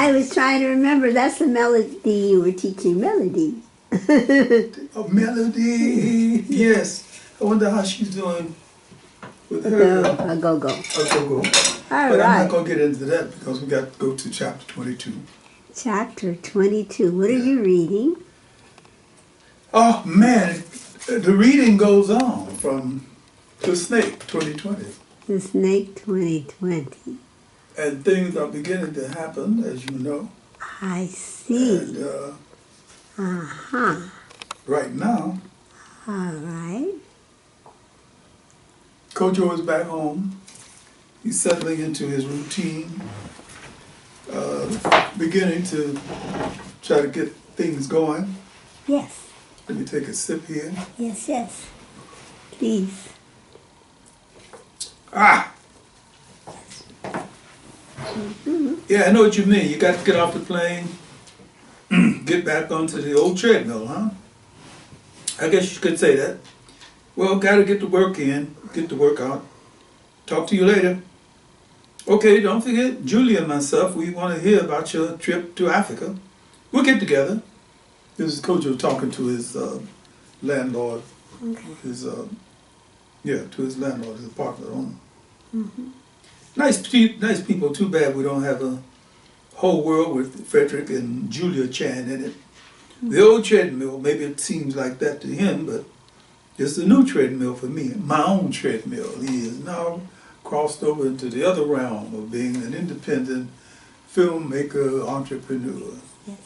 I was trying to remember. That's the melody you were teaching Melody. Oh, Melody. Yes. I wonder how she's doing with her. A go-go. Go. All But right. I'm not going to get into that because we got to go to chapter 22. Chapter 22. What are you reading? Oh, man. The reading goes on from The Snake 2020. The Snake 2020. And things are beginning to happen, as you know. I see. And Uh-huh. right now, All right. Kojo is back home. He's settling into his routine, beginning to try to get things going. Yes. Let me take a sip here. Yes, yes. Please. Ah! Yeah, I know what you mean. You got to get off the plane, get back onto the old treadmill, huh? I guess you could say that. Well, got to get the work in, get the work out. Talk to you later. Okay, don't forget, Julia and myself, we want to hear about your trip to Africa. We'll get together. This is Kojo talking to his landlord. Okay. To his landlord, his apartment owner. Mm-hmm. Nice people. Too bad we don't have a whole world with Frederick and Julia Chan in it. Mm-hmm. The old treadmill, maybe it seems like that to him, but it's a new treadmill for me. My own treadmill. He is now crossed over into the other realm of being an independent filmmaker, entrepreneur. Yes.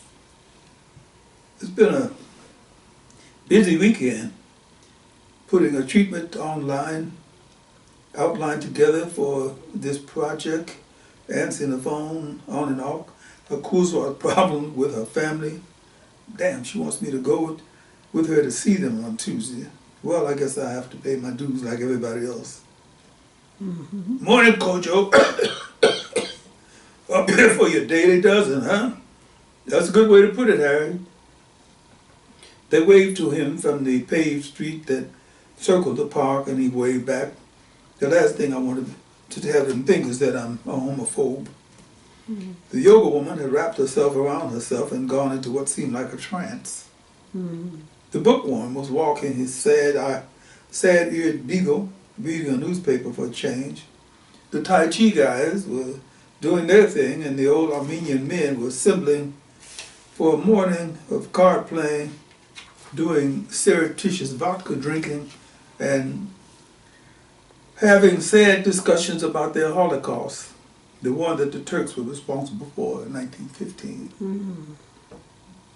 It's been a busy weekend putting a treatment outline together for this project, answering the phone on and off. Her Kuzwa problem with her family. Damn, she wants me to go with her to see them on Tuesday. Well, I guess I have to pay my dues like everybody else. Mm-hmm. Morning, Kojo. Up here for your daily dozen, huh? That's a good way to put it, Harry. They waved to him from the paved street that circled the park, and he waved back. The last thing I wanted to have him think is that I'm a homophobe. Mm-hmm. The yoga woman had wrapped herself around herself and gone into what seemed like a trance. Mm-hmm. The bookworm was walking his sad-eared beagle, reading a newspaper for a change. The Tai Chi guys were doing their thing, and the old Armenian men were assembling for a morning of card playing, doing surreptitious vodka drinking, and having sad discussions about their Holocaust, the one that the Turks were responsible for in 1915. Mm-hmm.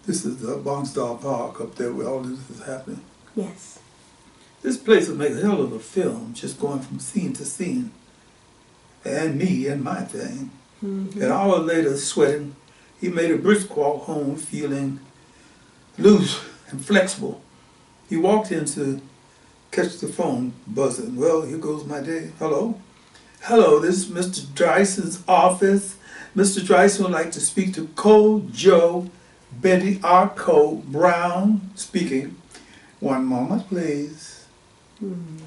This is the Bongstar Park up there where all this is happening. Yes. This place would make a hell of a film, just going from scene to scene. And me and my thing. Mm-hmm. An hour later, sweating, he made a brisk walk home, feeling loose and flexible. He walked in to catch the phone buzzing. Well, here goes my day. Hello? Hello, this is Mr. Dryson's office. Mr. Dryson would like to speak to Kojo Bediako Brown speaking. One moment, please. Mm-hmm.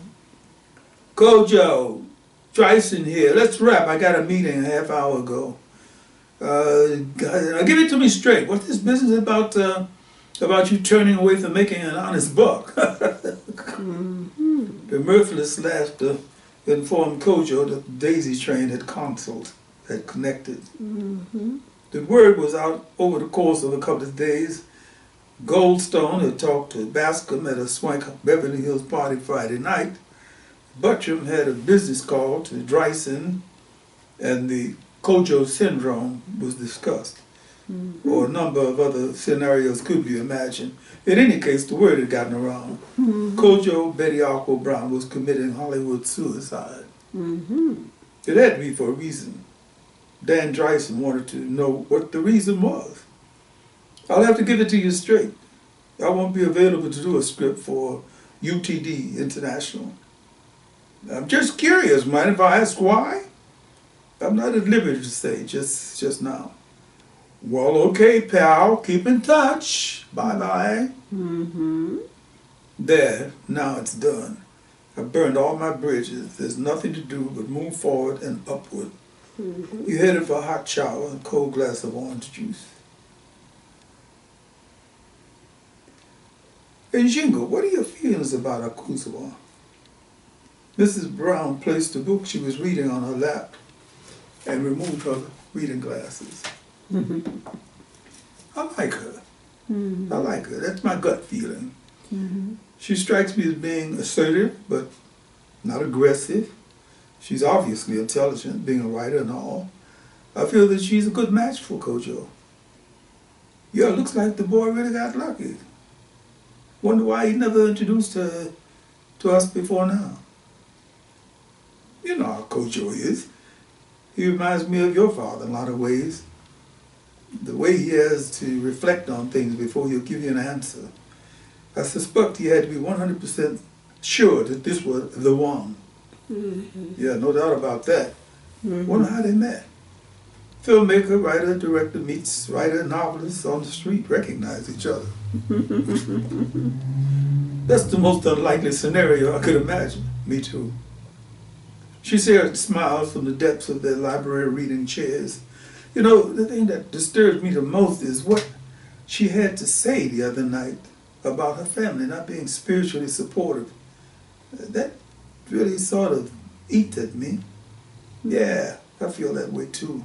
Kojo, Dryson here. Let's wrap. I got a meeting a half hour ago. Give it to me straight. What's this business about you turning away from making an honest buck? Mm-hmm. The mirthless laughter informed Kojo that the daisy train had connected. Mm-hmm. The word was out over the course of a couple of days. Goldstone had talked to Bascom at a swank Beverly Hills party Friday night. Buttram had a business call to Dryson, and the Kojo syndrome was discussed. Mm-hmm. Or a number of other scenarios could be imagined. In any case, the word had gotten around. Mm-hmm. Kojo Bediako Brown was committing Hollywood suicide. Mm-hmm. It had to be for a reason. Dan Dryson wanted to know what the reason was. I'll have to give it to you straight. I won't be available to do a script for UTD International. I'm just curious, mind if I ask why? I'm not at liberty to say just now. Well, okay, pal, keep in touch. Bye-bye. Mm-hmm. There, now it's done. I burned all my bridges. There's nothing to do but move forward and upward. Mm-hmm. You headed for a hot shower and a cold glass of orange juice. And Jingle, what are your feelings about Akuzawa? Mrs. Brown placed the book she was reading on her lap and removed her reading glasses. Mm-hmm. I like her. Mm-hmm. I like her. That's my gut feeling. Mm-hmm. She strikes me as being assertive, but not aggressive. She's obviously intelligent, being a writer and all. I feel that she's a good match for Kojo. Yeah, it looks like the boy really got lucky. Wonder why he never introduced her to us before now. You know how Kojo is. He reminds me of your father in a lot of ways. The way he has to reflect on things before he'll give you an answer. I suspect he had to be 100% sure that this was the one. Mm-hmm. Yeah, no doubt about that. Mm-hmm. Wonder how they met. Filmmaker, writer, director meets writer, novelist on the street, recognize each other. That's the most unlikely scenario I could imagine. Me too. She shared smiles from the depths of their library reading chairs. You know, the thing that disturbs me the most is what she had to say the other night about her family not being spiritually supportive. That really sort of eats at me. Yeah, I feel that way too.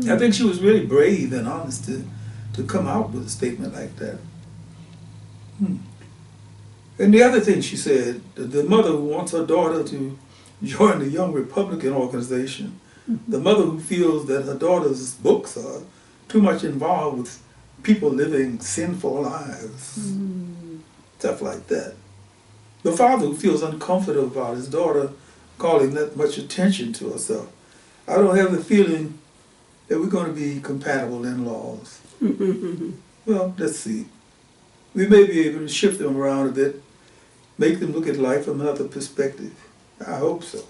I think she was really brave and honest to come out with a statement like that. And the other thing she said, the mother who wants her daughter to join the Young Republican organization, the mother who feels that her daughter's books are too much involved with people living sinful lives, stuff like that. The father who feels uncomfortable about his daughter calling that much attention to herself. I don't have the feeling that we're going to be compatible in-laws. Well, let's see. We may be able to shift them around a bit, make them look at life from another perspective. I hope so.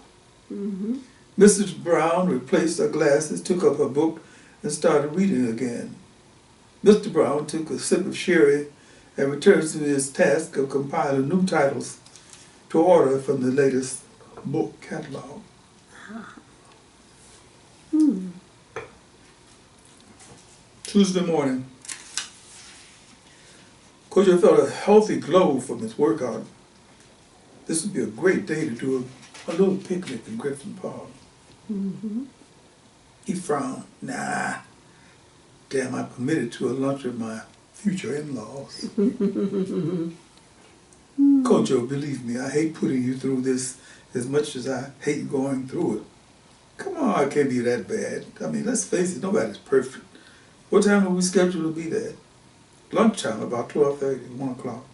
Mm-hmm. Mrs. Brown replaced her glasses, took up her book, and started reading again. Mr. Brown took a sip of sherry and returned to his task of compiling new titles to order from the latest book catalog. Tuesday morning, Kojo felt a healthy glow from his workout. This would be a great day to do a little picnic in Griffin Park. Mm-hmm. He frowned. Nah, damn, I'm committed to a lunch with my future in-laws. Kojo, believe me, I hate putting you through this as much as I hate going through it. Come on, it can't be that bad. I mean, let's face it, nobody's perfect. What time are we scheduled to be there? Lunchtime, about 12:30, 1 o'clock.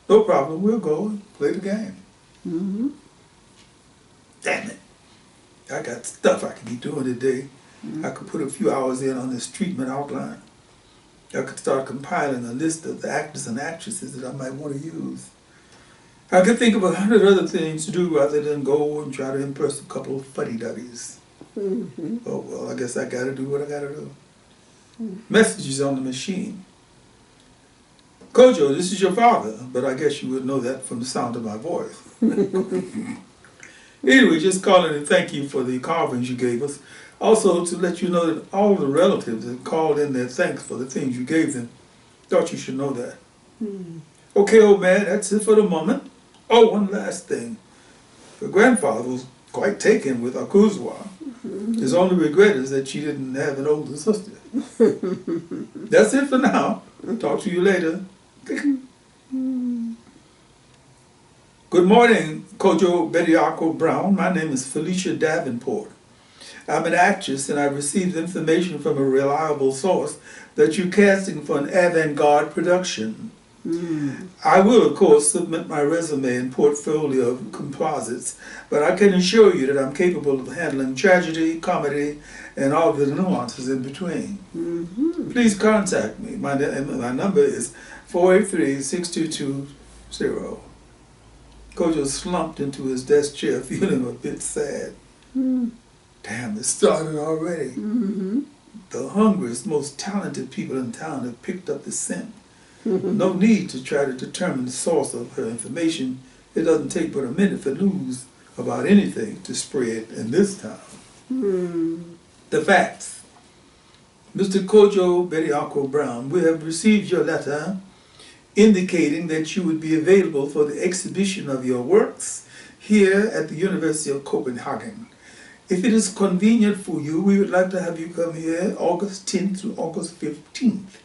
No problem, we'll go and play the game. Mm-hmm. Damn it. I got stuff I could be doing today. I could put a few hours in on this treatment outline. I could start compiling a list of the actors and actresses that I might want to use. I could think of 100 other things to do rather than go and try to impress a couple of fuddy-duddies. Mm-hmm. Oh, well, I guess I gotta do what I gotta do. Messages on the machine. Kojo, this is your father, but I guess you would know that from the sound of my voice. Anyway, just calling to thank you for the carvings you gave us. Also to let you know that all the relatives that called in their thanks for the things you gave them. Thought you should know that. Okay, old man, that's it for the moment. Oh, one last thing. Your grandfather was quite taken with Akuzwa. His only regret is that she didn't have an older sister. That's it for now. Talk to you later. Good morning, Kojo Bediako Brown. My name is Felicia Davenport. I'm an actress and I received information from a reliable source that you're casting for an avant-garde production. I will, of course, submit my resume and portfolio of composites, but I can assure you that I'm capable of handling tragedy, comedy, and all the nuances in between. Please contact me. My number is 483-6220. Kojo slumped into his desk chair, feeling a bit sad. Damn, it started already. The hungriest, most talented people in town have picked up the scent. No need to try to determine the source of her information. It doesn't take but a minute for news about anything to spread in this town. The facts. Mr. Kojo Bediako Brown, we have received your letter indicating that you would be available for the exhibition of your works here at the University of Copenhagen. If it is convenient for you, we would like to have you come here August 10th to August 15th.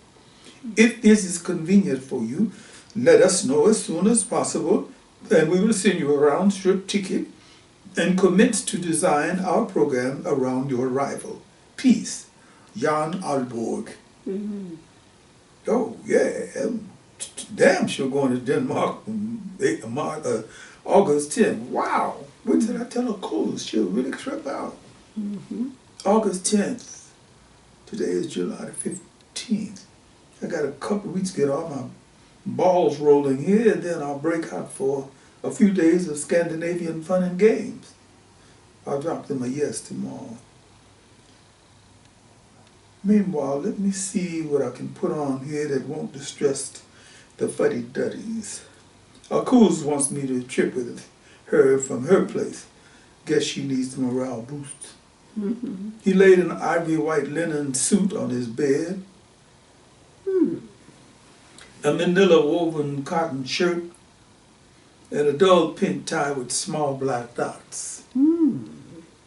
If this is convenient for you, let us know as soon as possible, and we will send you a round-trip ticket and commence to design our program around your arrival. Peace. Jan Alborg. Oh, yeah. I'm damn sure going to Denmark on August 10th. Wow. What did I tell her? Cool. She'll really trip out. August 10th. Today is July the 15th. I got a couple of weeks to get all my balls rolling here, and then I'll break out for a few days of Scandinavian fun and games. I'll drop them a yes tomorrow. Meanwhile, let me see what I can put on here that won't distress the fuddy-duddies. Kuz wants me to trip with her from her place. Guess she needs a morale boost. He laid an ivory white linen suit on his bed, a manila woven cotton shirt, and a dull pink tie with small black dots.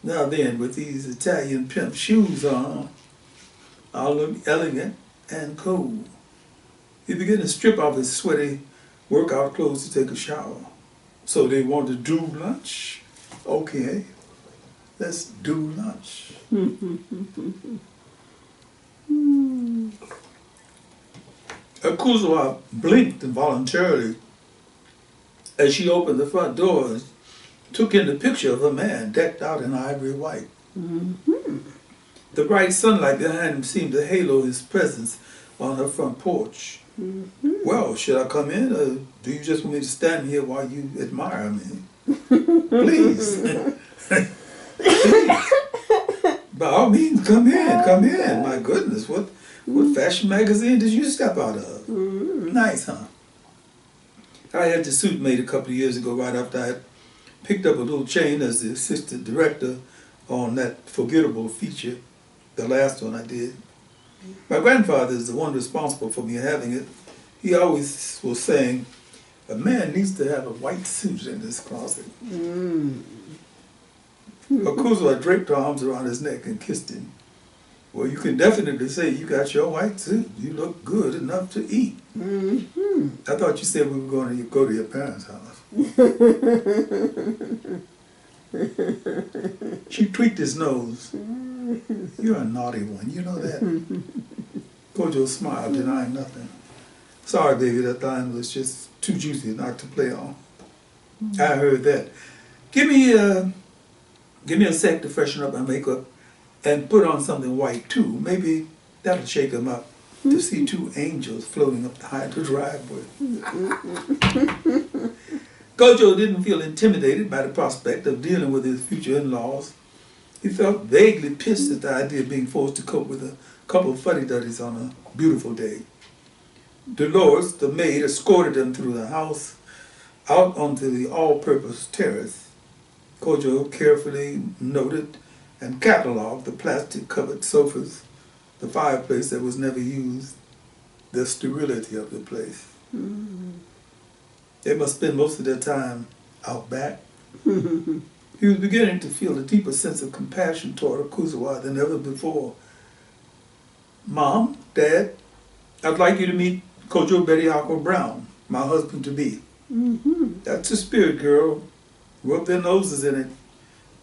Now then, with these Italian pimp shoes on, I'll look elegant and cool. He began to strip off his sweaty workout clothes to take a shower. So they want to do lunch? Okay, let's do lunch. Akuzwa blinked involuntarily as she opened the front door and took in the picture of a man decked out in ivory white. The bright sunlight behind him seemed to halo his presence on her front porch. Well, should I come in, or do you just want me to stand here while you admire me? Please. Please. By all means, come in, come in. My goodness, what fashion magazine did you step out of? Nice, huh? I had the suit made a couple of years ago, right after I had picked up a little chain as the assistant director on that forgettable feature, the last one I did. My grandfather is the one responsible for me having it. He always was saying, a man needs to have a white suit in his closet. Akuzwa draped her arms around his neck and kissed him. Well, you can definitely say you got your white suit. You look good enough to eat. I thought you said we were going to go to your parents' house. She tweaked his nose. You're a naughty one, you know that? Kojo smiled, denying nothing. Sorry, baby, that line was just too juicy not to play on. I heard that. Give me a sec to freshen up my makeup and put on something white too. Maybe that'll shake him up to see two angels floating up behind the driveway. Kojo didn't feel intimidated by the prospect of dealing with his future in-laws. He felt vaguely pissed at the idea of being forced to cope with a couple of fuddy-duddies on a beautiful day. Dolores, the maid, escorted them through the house out onto the all-purpose terrace. Kojo carefully noted and cataloged the plastic-covered sofas, the fireplace that was never used, the sterility of the place. They must spend most of their time out back. He was beginning to feel a deeper sense of compassion toward Akuzwa than ever before. Mom, Dad, I'd like you to meet Kojo Bediako Brown, my husband-to-be. That's a spirit, girl. Rub their noses in it.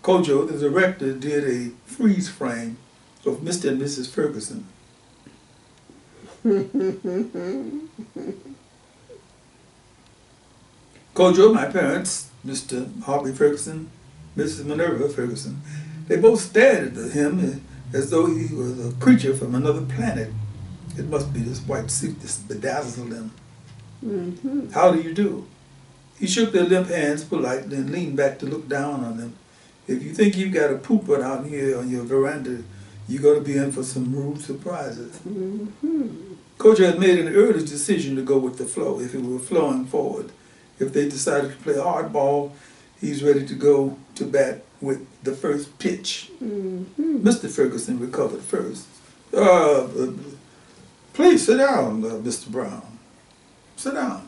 Kojo, the director, did a freeze frame of Mr. and Mrs. Ferguson. Kojo, my parents, Mr. Harvey Ferguson, Mrs. Minerva Ferguson, they both stared at him as though he was a creature from another planet. It must be this white suit that bedazzled him. How do you do? He shook their limp hands politely and leaned back to look down on them. If you think you've got a pooper out here on your veranda, you're going to be in for some rude surprises. Kojo had made an early decision to go with the flow if it were flowing forward. If they decided to play hardball, He's ready to go to bat with the first pitch. Mr. Ferguson recovered first. Please sit down, Mr. Brown. Sit down.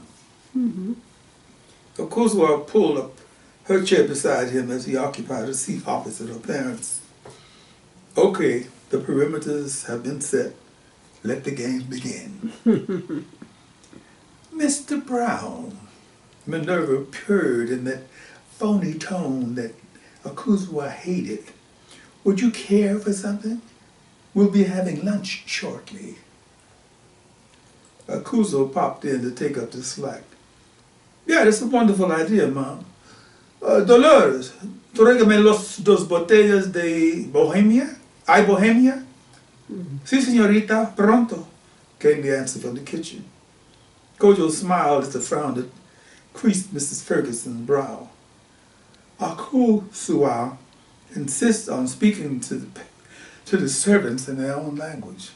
Of course, Kojo pulled up her chair beside him as he occupied a seat opposite her parents. Okay, the perimeters have been set. Let the game begin. Mr. Brown, Minerva purred in that phony tone that Kojo hated. Would you care for something? We'll be having lunch shortly. Kojo popped in to take up the slack. Yeah, that's a wonderful idea, Mom. Dolores, tráigame dos botellas de Bohemia. ¿Hay Bohemia? Sí, señorita, pronto, came the answer from the kitchen. Kojo smiled as the frown that creased Mrs. Ferguson's brow. Kojo insists on speaking to the servants in their own language.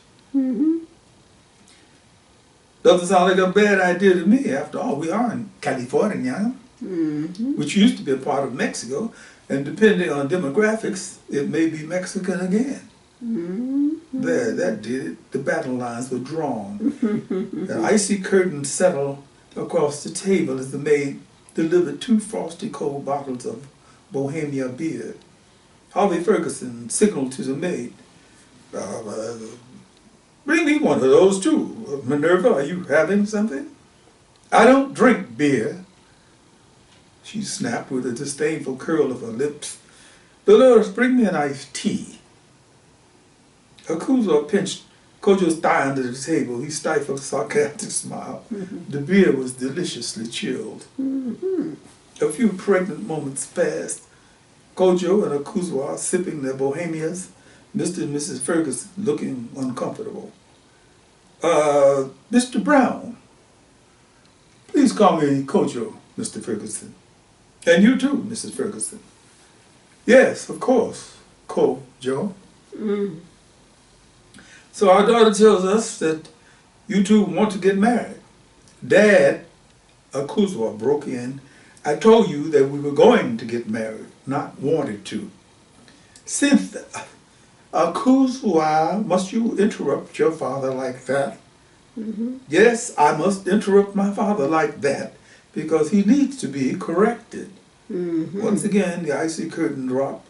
Doesn't sound like a bad idea to me. After all, we are in California, which used to be a part of Mexico, and depending on demographics, it may be Mexican again. There, that did it. The battle lines were drawn. An icy curtain settled across the table as the maid delivered 2 frosty cold bottles of Bohemia beer. Harvey Ferguson signaled to the maid, bring me one of those too. Minerva, are you having something? I don't drink beer. She snapped with a disdainful curl of her lips. Dolores, bring me an iced tea. Kojo pinched Kojo's thigh under the table. He stifled a sarcastic smile. The beer was deliciously chilled. A few pregnant moments passed. Kojo and Kojo sipping their Bohemias, Mr. and Mrs. Ferguson looking uncomfortable. Mr. Brown, please call me Kojo, Mr. Ferguson. And you too, Mrs. Ferguson. Yes, of course, Kojo. So our daughter tells us that you two want to get married. Dad, Kojo broke in, I told you that we were going to get married, not wanted to. Since Kojo, must you interrupt your father like that? Yes, I must interrupt my father like that because he needs to be corrected. Once again, the icy curtain dropped.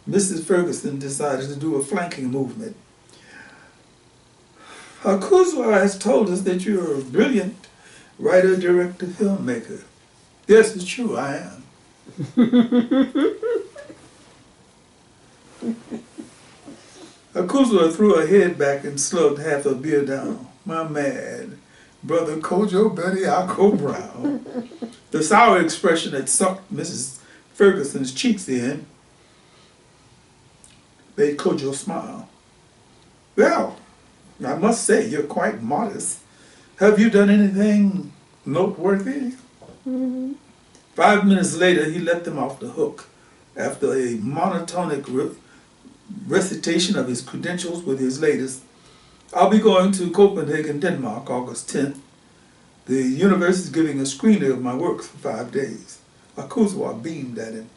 Mrs. Ferguson decided to do a flanking movement. Kojo has told us that you're a brilliant writer, director, filmmaker. Yes, it's true, I am. Kojo threw her head back and slugged half her beer down. My man, brother Kojo Bediako Brown. The sour expression that sucked Mrs. Ferguson's cheeks in made Kojo smile. Well, I must say, you're quite modest. Have you done anything noteworthy? 5 minutes later, he let them off the hook after a monotonic recitation of his credentials with his latest. I'll be going to Copenhagen, Denmark, August 10th. The university is giving a screening of my work for 5 days. Kojo beamed at him.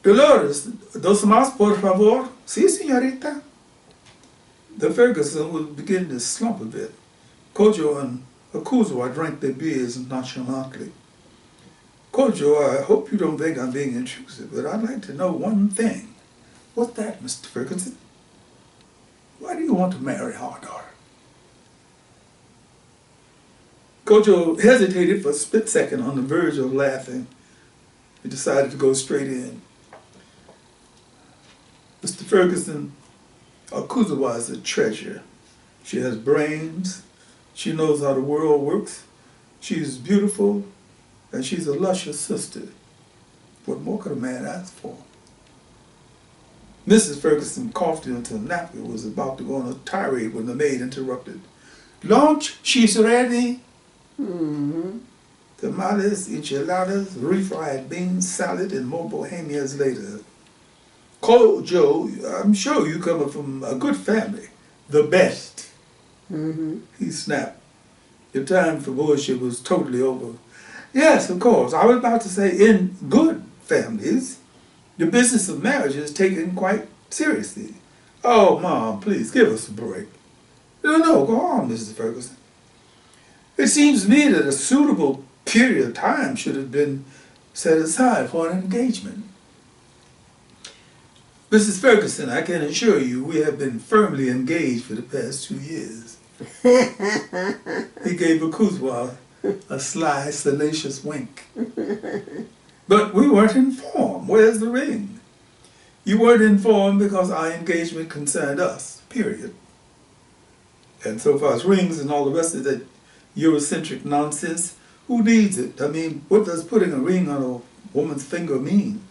Dolores, dos más, por favor? Sí, señorita. The Ferguson was beginning to slump a bit. Kojo and Kojo drank their beers nonchalantly. Kojo, I hope you don't think I'm being intrusive, but I'd like to know one thing. What's that, Mr. Ferguson? Why do you want to marry our daughter? Kojo hesitated for a split second on the verge of laughing. He decided to go straight in. Mr. Ferguson, Kojo is a treasure. She has brains. She knows how the world works. She's beautiful, and she's a luscious sister. What more could a man ask for? Mrs. Ferguson coughed into a napkin and was about to go on a tirade when the maid interrupted. Lunch, she's ready. Tamales, enchiladas, refried beans, salad, and more Bohemias later. Kojo, I'm sure you come from a good family. The best. He snapped. Your time for bullshit was totally over. Yes, of course. I was about to say in good families, the business of marriage is taken quite seriously. Oh, Mom, please give us a break. No, go on, Mrs. Ferguson. It seems to me that a suitable period of time should have been set aside for an engagement. Mrs. Ferguson, I can assure you we have been firmly engaged for the past 2 years. He gave Akuzwa a sly, salacious wink. But we weren't informed. Where's the ring? You weren't informed because our engagement concerned us, period. And so far as rings and all the rest of that Eurocentric nonsense, who needs it? I mean, what does putting a ring on a woman's finger mean?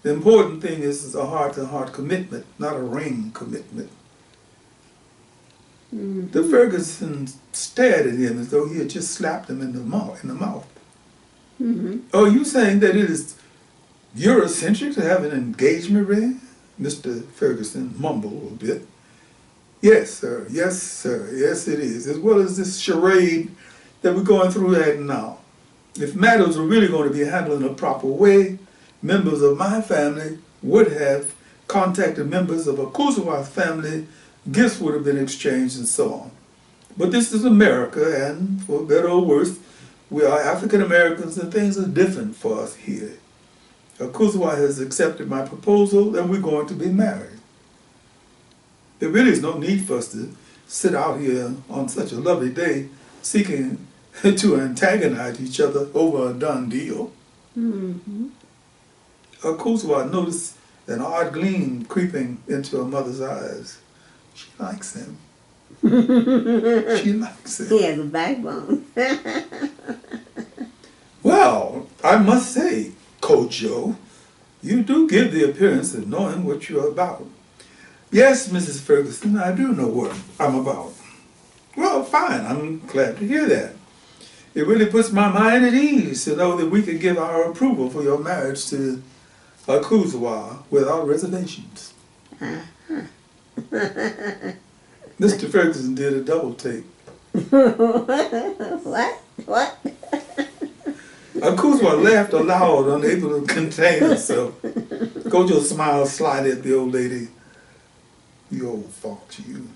The important thing is a heart-to-heart commitment, not a ring commitment. Mm-hmm. The Fergusons stared at him as though he had just slapped him in the mouth. Mm-hmm. Oh, you saying that it is Eurocentric to have an engagement ring? Mr. Ferguson mumbled a little bit. Yes, sir. Yes, sir. Yes, it is. As well as this charade that we're going through right now. If matters were really going to be handled in a proper way, members of my family would have contacted members of Akuzwa's family, gifts would have been exchanged and so on. But this is America, and for better or worse, we are African Americans and things are different for us here. Akuzwa has accepted my proposal and we're going to be married. There really is no need for us to sit out here on such a lovely day seeking to antagonize each other over a done deal. Mm-hmm. Akuzwa noticed an odd gleam creeping into her mother's eyes. She likes him. She likes him. He has a backbone. Well, I must say, Kojo, you do give the appearance of knowing what you're about. Yes, Mrs. Ferguson, I do know what I'm about. Well, fine, I'm glad to hear that. It really puts my mind at ease to know that we can give our approval for your marriage to Akuzwa without reservations. Mr. Ferguson did a double take. What? Akuzwa laughed aloud, unable to contain herself. Kojo smiled slyly at the old lady. You old fox, you.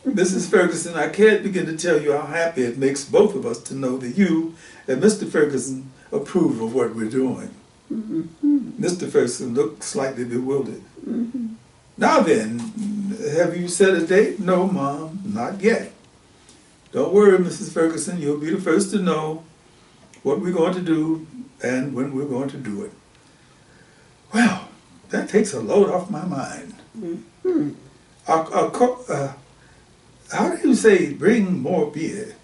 Mrs. Ferguson, I can't begin to tell you how happy it makes both of us to know that you and Mr. Ferguson approve of what we're doing. Mm-hmm. Mr. Ferguson looked slightly bewildered. Mm-hmm. Now then, have you set a date? No, Mom, not yet. Don't worry, Mrs. Ferguson, you'll be the first to know what we're going to do and when we're going to do it. Well, that takes a load off my mind. Mm-hmm. How do you say bring more beer?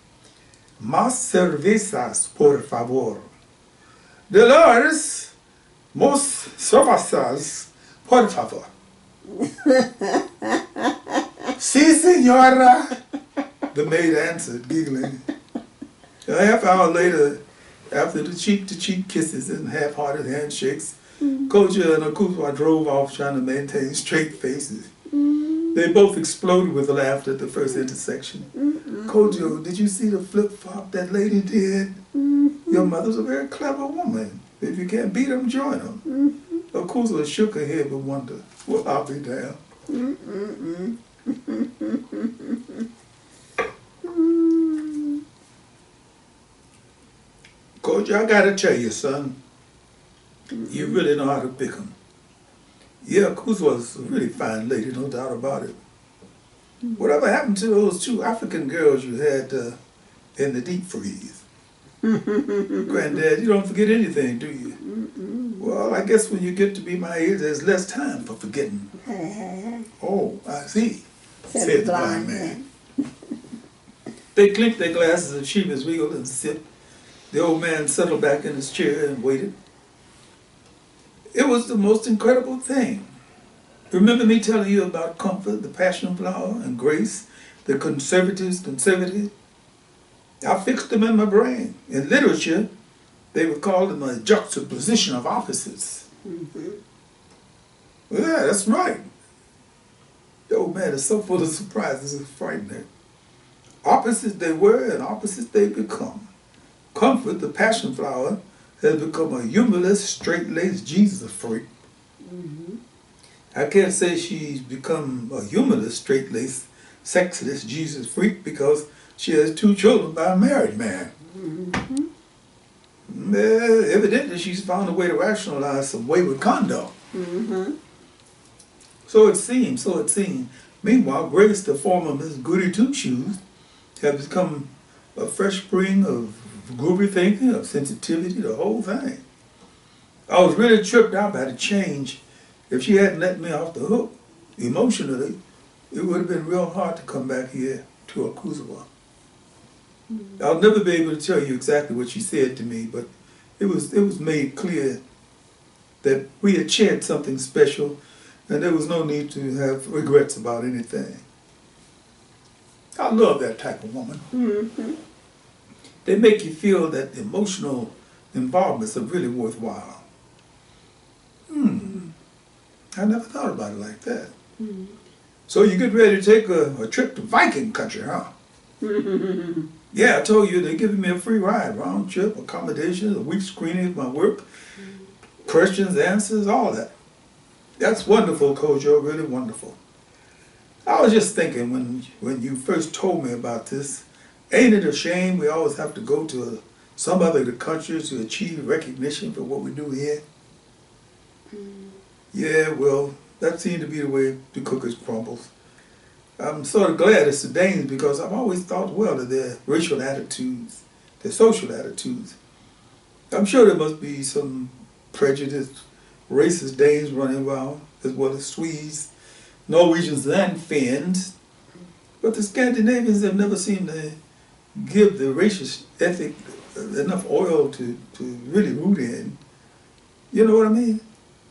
Más cervezas, por favor. Dolores, más cervezas, por favor. Si, senora, the maid answered, giggling. A half hour later, after the cheek-to-cheek kisses and half-hearted handshakes, Kojo and Akuzwa drove off trying to maintain straight faces. They both exploded with laughter at the first intersection. Kojo, did you see the flip-flop that lady did? Your mother's a very clever woman. If you can't beat them, join them. Akuzwa shook her head with wonder. Well, I'll be damned. Kojo, I gotta tell you, son, you really know how to pick them. Yeah, Akuzwa's a really fine lady, no doubt about it. Whatever happened to those 2 African girls you had in the deep freeze? Granddad, you don't forget anything, do you? Well, I guess when you get to be my age, there's less time for forgetting. Oh, I see, said the blind man. They clinked their glasses of Chivas Regal and sipped. The old man settled back in his chair and waited. It was the most incredible thing. Remember me telling you about comfort, the passion flower, and grace, the conservative? I fixed them in my brain. In literature, they would call them a juxtaposition of opposites. Yeah, that's right. The old man is so full of surprises, it's frightening. Opposites they were and opposites they become. Comfort, the passion flower, has become a humorless, straight-laced Jesus freak. I can't say she's become a humorless, straight-laced, sexless Jesus freak because she has 2 children by a married man. Evidently, she's found a way to rationalize some wayward conduct. So it seems, so it seems. Meanwhile, Grace, the former Miss Goody Two-Shoes, has become a fresh spring of groovy thinking, of sensitivity, the whole thing. I was really tripped out by the change. If she hadn't let me off the hook emotionally, it would have been real hard to come back here to Akuzawa. I'll never be able to tell you exactly what she said to me, but it was made clear that we had shared something special and there was no need to have regrets about anything. I love that type of woman. They make you feel that emotional involvements are really worthwhile. I never thought about it like that. So you get ready to take a trip to Viking country, huh? Yeah, I told you they're giving me a free ride, round trip, accommodations, a week's screening of my work, questions, answers, all that. That's wonderful, Kojo, really wonderful. I was just thinking when you first told me about this, ain't it a shame we always have to go to some other country to achieve recognition for what we do here? Yeah, well, that seemed to be the way the cookies crumbles. I'm sort of glad it's the Danes because I've always thought well of their racial attitudes, their social attitudes. I'm sure there must be some prejudiced, racist Danes running around, as well as Swedes, Norwegians, and Finns. But the Scandinavians have never seemed to give the racist ethic enough oil to really root in. You know what I mean?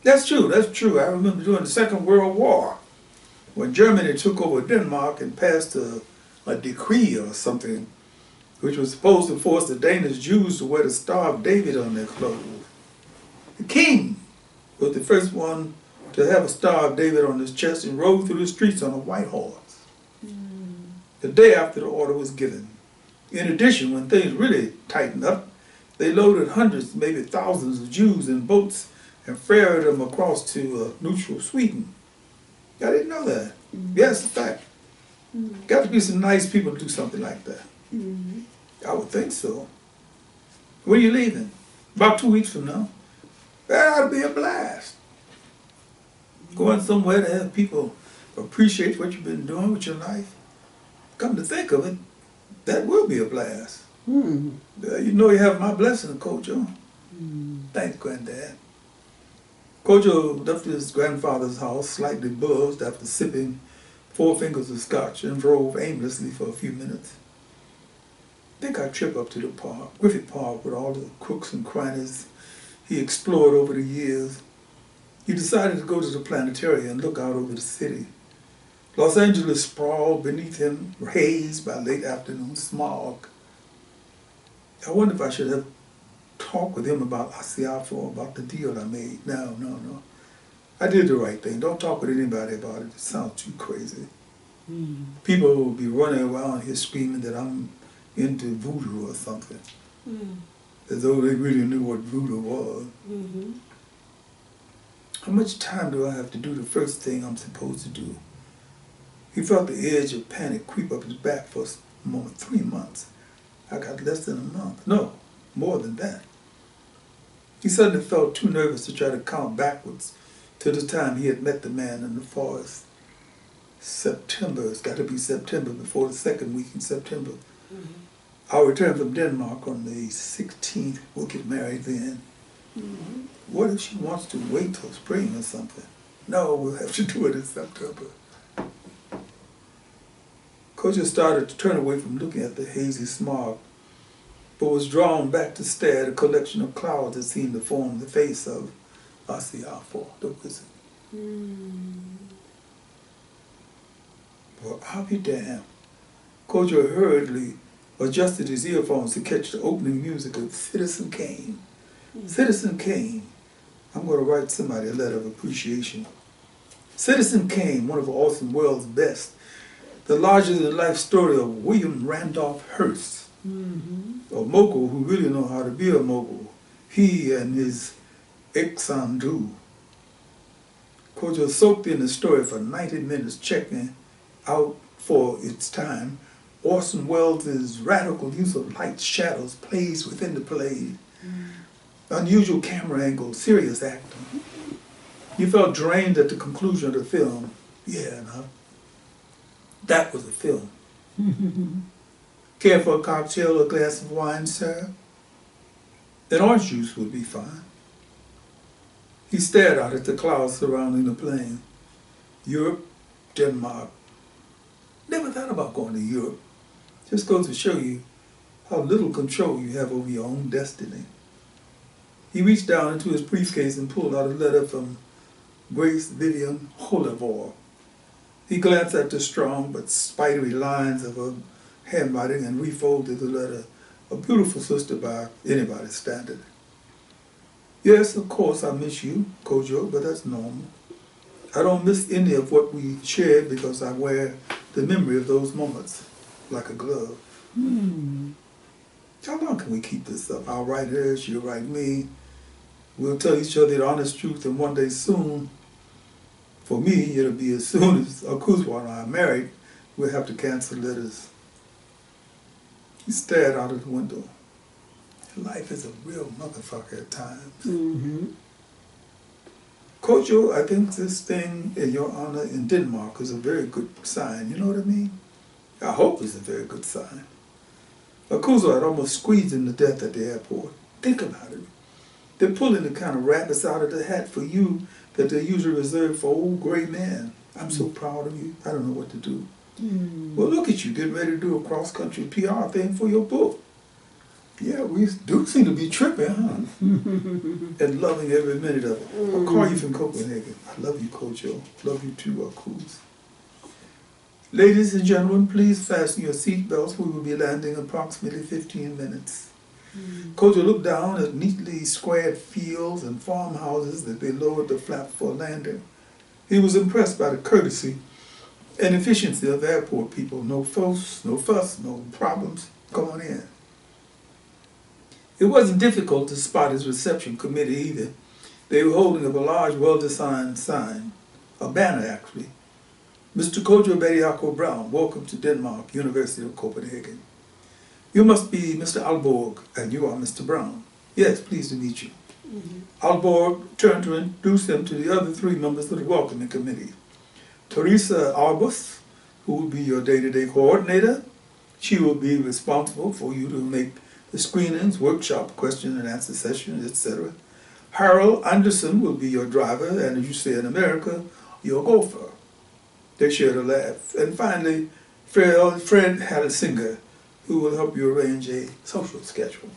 That's true, that's true. I remember during the Second World War, when Germany took over Denmark and passed a decree or something, which was supposed to force the Danish Jews to wear the Star of David on their clothes. The king was the first one to have a Star of David on his chest and rode through the streets on a white horse. The day after the order was given. In addition, when things really tightened up, they loaded hundreds, maybe thousands of Jews in boats and ferried them across to neutral Sweden. I didn't know that. Yes, in fact. Got to be some nice people to do something like that. I would think so. When are you leaving? About 2 weeks from now. That ought to be a blast. Going somewhere to have people appreciate what you've been doing with your life. Come to think of it, that will be a blast. You know you have my blessing, Kojo. Thanks, Granddad. Kojo left his grandfather's house slightly buzzed after sipping 4 fingers of scotch and drove aimlessly for a few minutes. I think I'd trip up to the park, Griffith Park, with all the crooks and crannies he explored over the years. He decided to go to the planetarium and look out over the city. Los Angeles sprawled beneath him, hazed by late afternoon smog. I wonder if I should have talked with him about Asiafo, about the deal I made. No. I did the right thing. Don't talk with anybody about it. It sounds too crazy. People will be running around here screaming that I'm into voodoo or something. As though they really knew what voodoo was. How much time do I have to do the first thing I'm supposed to do? He felt the edge of panic creep up his back for a moment. 3 months. I got less than a month. No, more than that. He suddenly felt too nervous to try to count backwards to the time he had met the man in the forest. September. It's got to be September, before the second week in September. I'll return from Denmark on the 16th. We'll get married then. What if she wants to wait till spring or something? No, we'll have to do it in September. Kojo started to turn away from looking at the hazy smog, but was drawn back to stare at a collection of clouds that seemed to form the face of Asiafo, the wizard. Well, I'll be damned. Kojo hurriedly adjusted his earphones to catch the opening music of Citizen Kane. Citizen Kane. I'm going to write somebody a letter of appreciation. Citizen Kane, one of Orson Welles' best. The larger-than-life story of William Randolph Hearst, a mogul who really know how to be a mogul he and his ex-Andrew. Kojo soaked in the story for 90 minutes, checking out for its time. Orson Welles' radical use of light shadows plays within the play. Unusual camera angles, serious acting. You felt drained at the conclusion of the film. Yeah, now, that was a film. Care for a cocktail or a glass of wine, sir? An orange juice would be fine. He stared out at the clouds surrounding the plane. Europe, Denmark. Never thought about going to Europe. Just goes to show you how little control you have over your own destiny. He reached down into his briefcase and pulled out a letter from Grace Vivian Holivor. He glanced at the strong but spidery lines of her handwriting and refolded the letter. A beautiful sister by anybody's standard. Yes, of course I miss you, Kojo, but that's normal. I don't miss any of what we shared because I wear the memory of those moments like a glove. How long can we keep this up? I'll write her, she'll write me. We'll tell each other the honest truth, and one day soon, for me, it'll be as soon as Akuzwa and I are married, we'll have to cancel letters. He stared out of the window. Life is a real motherfucker at times. Kojo, I think this thing in your honor in Denmark is a very good sign. You know what I mean? I hope it's a very good sign. Akuzwa had almost squeezed him to death at the airport. Think about it. They're pulling the kind of rabbits out of the hat for you that they usually reserve for old gray men. I'm so proud of you. I don't know what to do. Well, look at you getting ready to do a cross-country PR thing for your book. Yeah, we do seem to be tripping, huh? And loving every minute of it. I'll call you from Copenhagen. I love you, Kojo. Love you too, Akuz. Ladies and gentlemen, please fasten your seatbelts. We will be landing in approximately 15 minutes. Kojo looked down at neatly squared fields and farmhouses that they lowered the flap for landing. He was impressed by the courtesy and efficiency of airport people. No fuss, no problems. Come on in. It wasn't difficult to spot his reception committee either. They were holding up a large, well-designed sign, a banner actually. Mr. Kojo Bediako Brown, welcome to Denmark, University of Copenhagen. You must be Mr. Alborg, and you are Mr. Brown. Yes, pleased to meet you. Alborg turned to introduce him to the other three members of the welcoming committee. Teresa Arbus, who will be your day-to-day coordinator. She will be responsible for you to make the screenings, workshop, question and answer sessions, etc. Harold Anderson will be your driver, and as you say in America, your gopher. They shared a laugh. And finally, Fred Hallesinger, who will help you arrange a social schedule.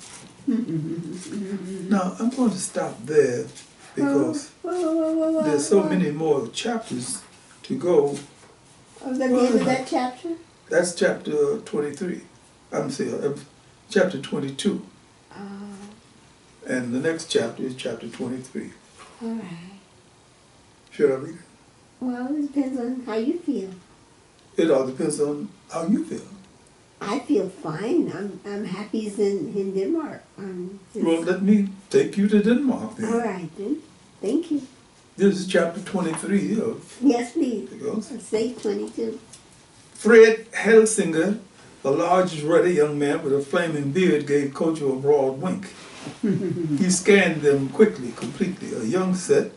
Now, I'm going to stop there because there's so many more chapters to go. Oh, the name of that chapter? That's chapter 23. I'm sorry, chapter 22. And the next chapter is chapter 23. All right. Should I read it? Well, it depends on how you feel. It all depends on how you feel. I feel fine. I'm happy as in Denmark. Well, let me take you to Denmark then. All right, then. Thank you. This is chapter 23 of... Yes, please. It goes. Say 22. Fred Hellsinger, a large, ruddy young man with a flaming beard, gave Kojo a broad wink. He scanned them quickly, completely. A young set.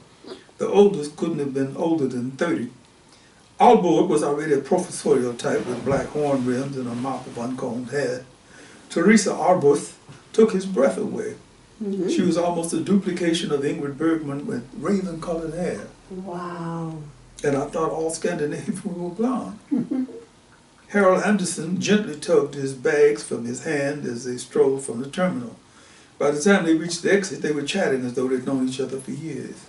The oldest couldn't have been older than 30. Alborg was already a professorial type with black horn rims and a mop of uncombed hair. Teresa Arbus took his breath away. She was almost a duplication of Ingrid Bergman with raven-colored hair. Wow. And I thought all Scandinavians were blonde. Harold Anderson gently tugged his bags from his hand as they strolled from the terminal. By the time they reached the exit, they were chatting as though they'd known each other for years.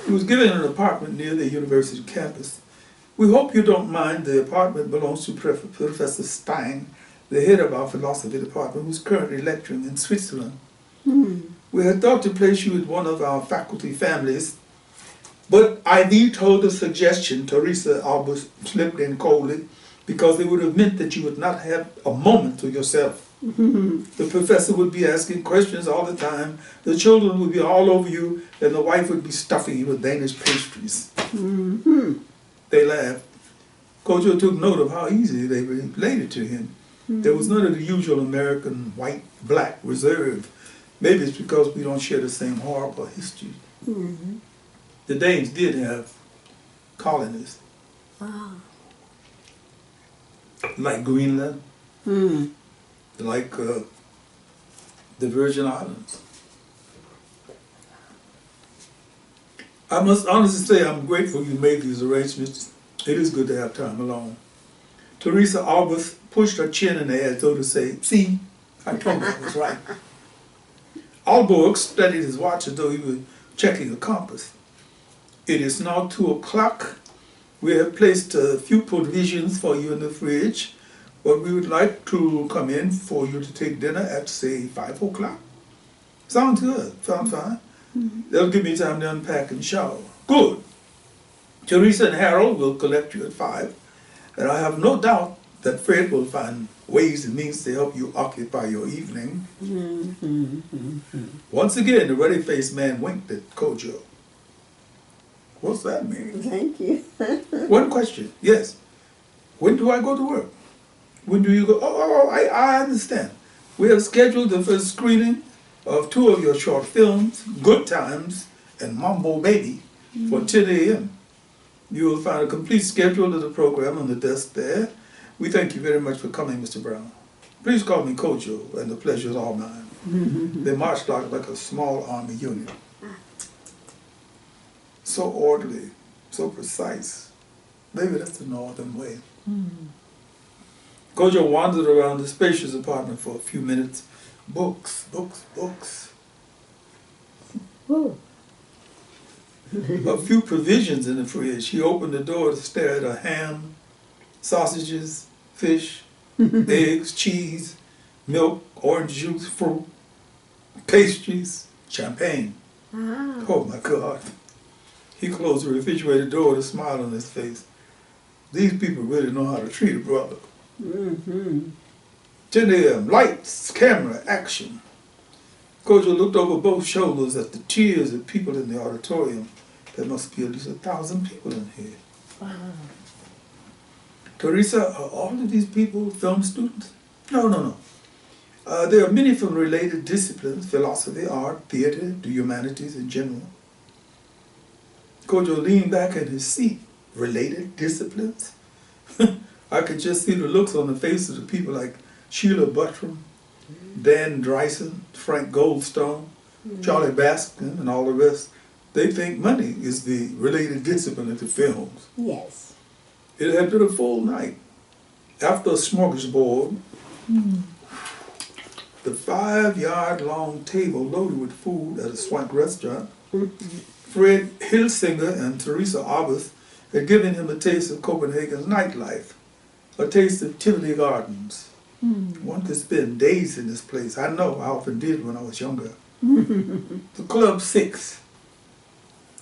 He was given an apartment near the university campus. We hope you don't mind. The apartment belongs to Professor Stein, the head of our philosophy department, who's currently lecturing in Switzerland. We had thought to place you with one of our faculty families, but I vetoed the suggestion, Teresa Albus slipped in coldly. because it would have meant that you would not have a moment to yourself. The professor would be asking questions all the time, the children would be all over you, and the wife would be stuffing you with Danish pastries. They laughed. Kojo took note of how easy they related to him. There was none of the usual American white, black reserve. Maybe it's because we don't share the same horrible history. The Danes did have colonies. Like Greenland, like the Virgin Islands. I must honestly say I'm grateful you made these arrangements. It is good to have time alone. Teresa Albus pushed her chin in the air as though to say, see, I told you I was right. Alborg studied his watch as though he were checking a compass. It is now 2 o'clock. We have placed a few provisions for you in the fridge, but we would like to come in for you to take dinner at, say, 5 o'clock. Sounds good. Sounds fine. That'll give me time to unpack and shower. Good. Teresa and Harold will collect you at 5, and I have no doubt that Fred will find ways and means to help you occupy your evening. Once again, the ruddy-faced man winked at Kojo. What's that mean? Thank you. One question, yes. When do I go to work? When do you go? I understand. We have scheduled the first screening of 2 of your short films, Good Times and Mambo Baby, for 10 a.m. You will find a complete schedule of the program on the desk there. We thank you very much for coming, Mr. Brown. Please call me Kojo, and the pleasure is all mine. They marched out like a small army unit. So orderly, so precise. Maybe that's the northern way. Kojo wandered around the spacious apartment for a few minutes. Books, books, books. A few provisions in the fridge. He opened the door to stare at a ham, sausages, fish, eggs, cheese, milk, orange juice, fruit, pastries, champagne. Oh my God. He closed the refrigerator door with a smile on his face. These people really know how to treat a brother. 10 a.m. Lights, camera, action. Kojo looked over both shoulders at the tiers of people in the auditorium. There must be at least 1,000 people in here. Teresa, are all of these people film students? No. There are many from related disciplines, philosophy, art, theater, the humanities in general. Kojo leaned back in his seat. Related disciplines? I could just see the looks on the faces of people like Sheila Buttram, Dan Dreisen, Frank Goldstone, Charlie Baskin, and all the rest. They think money is the related discipline of the films. Yes. It had been a full night. After a smorgasbord, the 5-yard-long table loaded with food at a swank restaurant, Fred Hilsinger and Teresa Arbus had given him a taste of Copenhagen's nightlife, a taste of Tivoli Gardens. One could spend days in this place. I know, I often did when I was younger. The Club 6.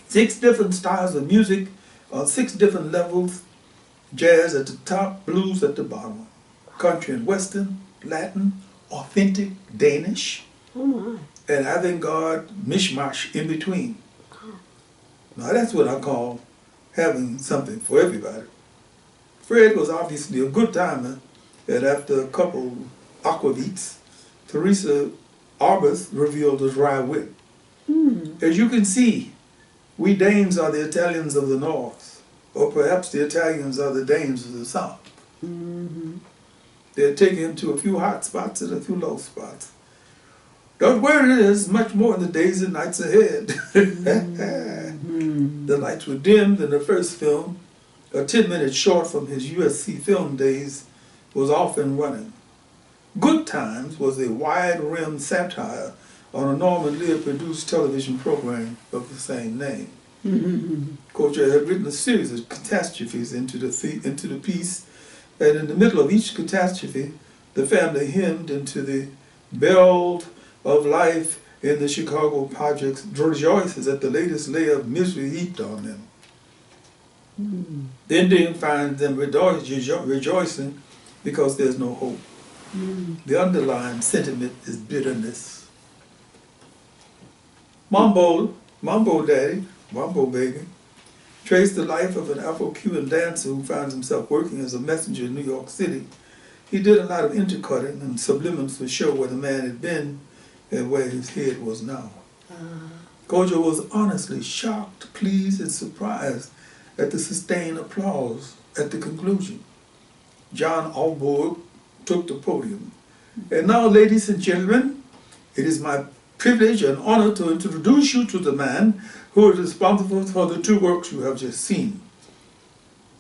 6 different styles of music on 6 different levels. Jazz at the top, blues at the bottom. Country and western, Latin, authentic Danish, and avant-garde mishmash in between. Now that's what I call having something for everybody. Fred was obviously a good timer, and after a couple aquavits, Teresa Arbus revealed a dry wit. As you can see, we Danes are the Italians of the North, or perhaps the Italians are the Danes of the South. They're taking him to a few hot spots and a few low spots. Don't worry, there's much more in the days and nights ahead. The lights were dimmed in the first film. A 10-minute short from his USC film days was off and running. Good Times was a wide-rimmed satire on a Norman Lear-produced television program of the same name. Kojo had written a series of catastrophes into the piece, and in the middle of each catastrophe, the family hymned into the bell of life in the Chicago projects rejoices at the latest layer of misery heaped on them. The ending finds them rejoicing because there's no hope. The underlying sentiment is bitterness. Mambo Daddy, Mambo Baby, traced the life of an Afro-Cuban dancer who finds himself working as a messenger in New York City. He did a lot of intercutting and subliminals to show where the man had been and where his head was now. Kojo was honestly shocked, pleased, and surprised at the sustained applause at the conclusion. John Alborg took the podium. And now, ladies and gentlemen, it is my privilege and honor to introduce you to the man who is responsible for the two works you have just seen.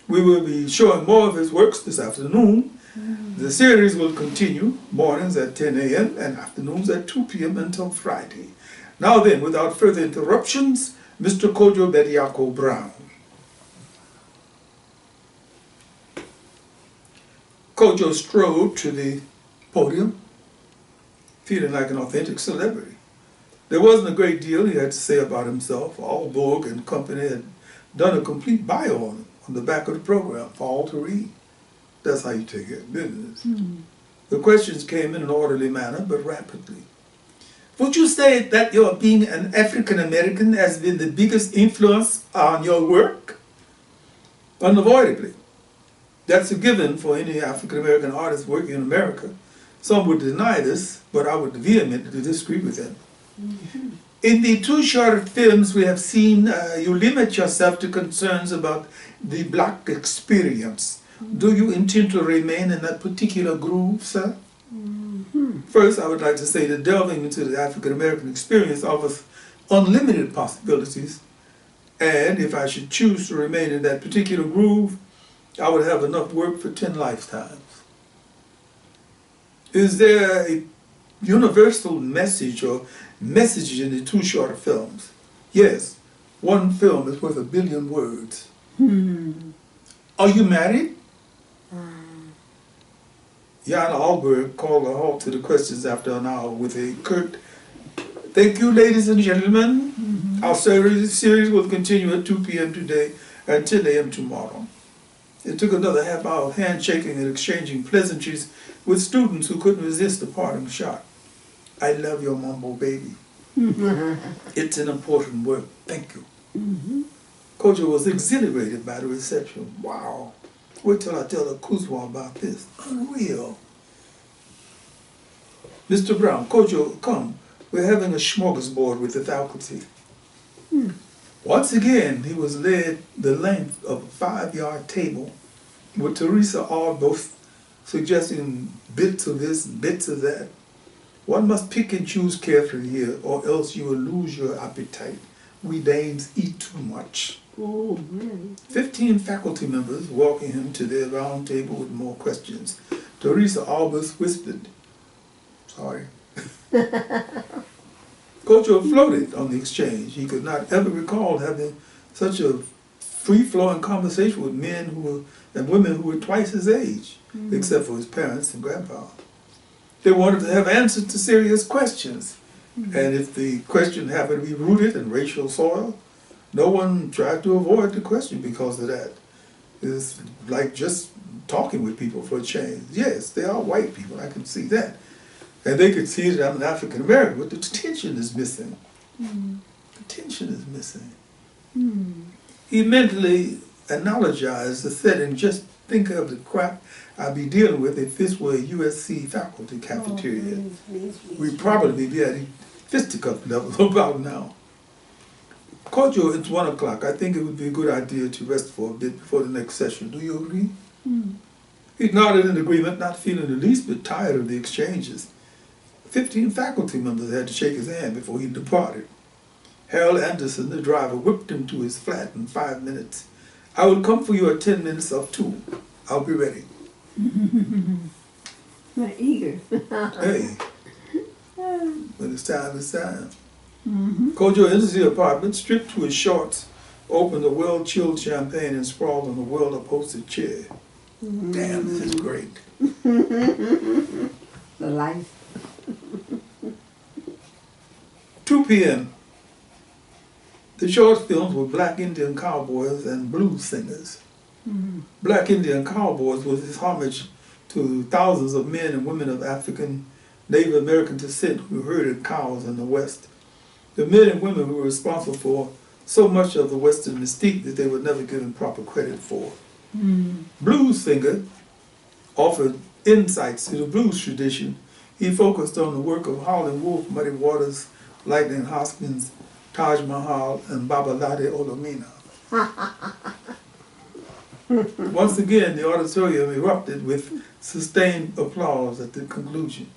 We will be showing more of his works this afternoon. The series will continue mornings at 10 a.m. and afternoons at 2 p.m. until Friday. Now then, without further interruptions, Mr. Kojo Bediako Brown. Kojo strode to the podium, feeling like an authentic celebrity. There wasn't a great deal he had to say about himself. Alborg and company had done a complete bio on him on the back of the program for all to read. That's how you take care of business. The questions came in an orderly manner, but rapidly. Would you say that your being an African American has been the biggest influence on your work? Unavoidably. That's a given for any African American artist working in America. Some would deny this, but I would vehemently disagree with them. In the two short films we have seen, you limit yourself to concerns about the black experience. Do you intend to remain in that particular groove, sir? First, I would like to say that delving into the African American experience offers unlimited possibilities, and if I should choose to remain in that particular groove, I would have enough work for 10 lifetimes. Is there a universal message or messages in the two short films? Yes, one film is worth 1 billion words. Are you married? Jan Alberg called a halt to the questions after an hour with a curt, "Thank you, ladies and gentlemen. Our series will continue at 2 p.m. today and 10 a.m. tomorrow." It took another half hour of handshaking and exchanging pleasantries with students who couldn't resist the parting shot. "I love your Mambo Baby. It's an important work. Thank you." Kojo was exhilarated by the reception. Wow. Wait till I tell the Kuzwa about this. Unreal. Mr. Brown, Kojo, come. We're having a smorgasbord with the faculty. Once again, he was led the length of a 5-yard table with Teresa Alboth suggesting bits of this and bits of that. One must pick and choose carefully here, or else you will lose your appetite. We dames eat too much. Oh, really? 15 faculty members walking him to their round table with more questions. Teresa Albus whispered, "Sorry." Kojo floated on the exchange. He could not ever recall having such a free-flowing conversation with men and women who were twice his age, except for his parents and grandpa. They wanted to have answers to serious questions, and if the question happened to be rooted in racial soil, no one tried to avoid the question because of that. It's like just talking with people for a change. Yes, they are white people, I can see that. And they could see that I'm an African American, but the tension is missing. The tension is missing. He mentally analogized the setting. Just think of the crap I'd be dealing with if this were a USC faculty cafeteria. We'd probably be at fisticuff level about now. Kojo, it's 1 o'clock. I think it would be a good idea to rest for a bit before the next session. Do you agree? He nodded in agreement, not feeling the least bit tired of the exchanges. 15 faculty members had to shake his hand before he departed. Harold Anderson, the driver, whipped him to his flat in 5 minutes. "I will come for you at 10 minutes of 2. I'll be ready." Not eager. Hey, when it's time, it's time. Kojo enters the apartment, stripped to his shorts, opened a well-chilled champagne and sprawled on a well-upholstered chair. Damn, this is great. The life. 2 p.m. The short films were black Indian cowboys and blues singers. Black Indian cowboys was his homage to thousands of men and women of African, Native American descent who herded cows in the West. The men and women who were responsible for so much of the Western mystique that they were never given proper credit for. Blues singer offered insights to the blues tradition. He focused on the work of Howlin' Wolf, Muddy Waters, Lightning Hoskins, Taj Mahal, and Babalade Olomina. Once again, the auditorium erupted with sustained applause at the conclusion.